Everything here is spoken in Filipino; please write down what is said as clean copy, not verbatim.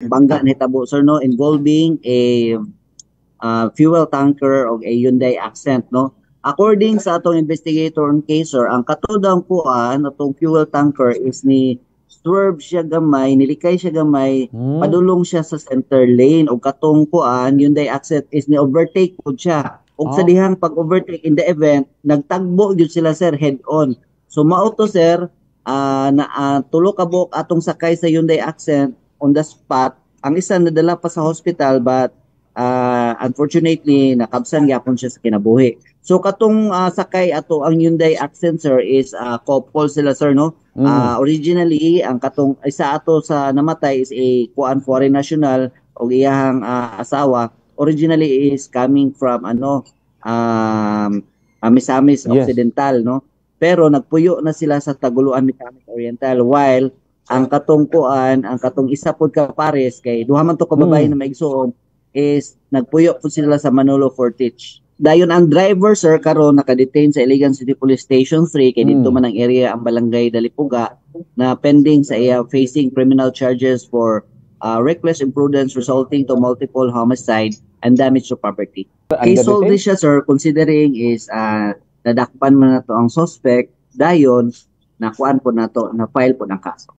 bangga nitabo sir no involving a fuel tanker o a Hyundai Accent no. According sa atong investigator on case sir, ang katudang kuan atong fuel tanker is ni swerve siya gamay, nilikay siya gamay, Hmm. padulong siya sa center lane o katong kuan Hyundai Accent is ni overtake pud siya. Ug sa Oh. dihang pag-overtake in the event, nagtagbo gyud sila sir head on. So mao to sir, tulo ka buok atong sakay sa Hyundai Accent on the spot. Ang isa nadala pa sa hospital but unfortunately nakabsan gyapon siya sa kinabuhi. So katong sakay ato ang Hyundai Accent sir is couple sila sir no. Mm. Originally ang katong isa ato sa namatay is a kuan foreign national o iyahang asawa originally is coming from Misamis Yes. Occidental no. Pero nagpuyo na sila sa Taguluan Misamis Oriental while ang katong kuan, ang katong isa pod ka pares kay duha man to ka babae na Mm. maigsuon is nagpuyo po sila sa Manolo Fortich. Dayon ang driver sir karon naka-detain sa Iligan City Police Station 3 kay dito Mm. man ang area ang Balangay Dalipuga na pending sa iya facing criminal charges for reckless imprudence resulting to multiple homicide and damage to property. Under Case solved detain? siya sir considering is nadakpan man na to ang suspect dayon nakuan po na to na file po ng kaso.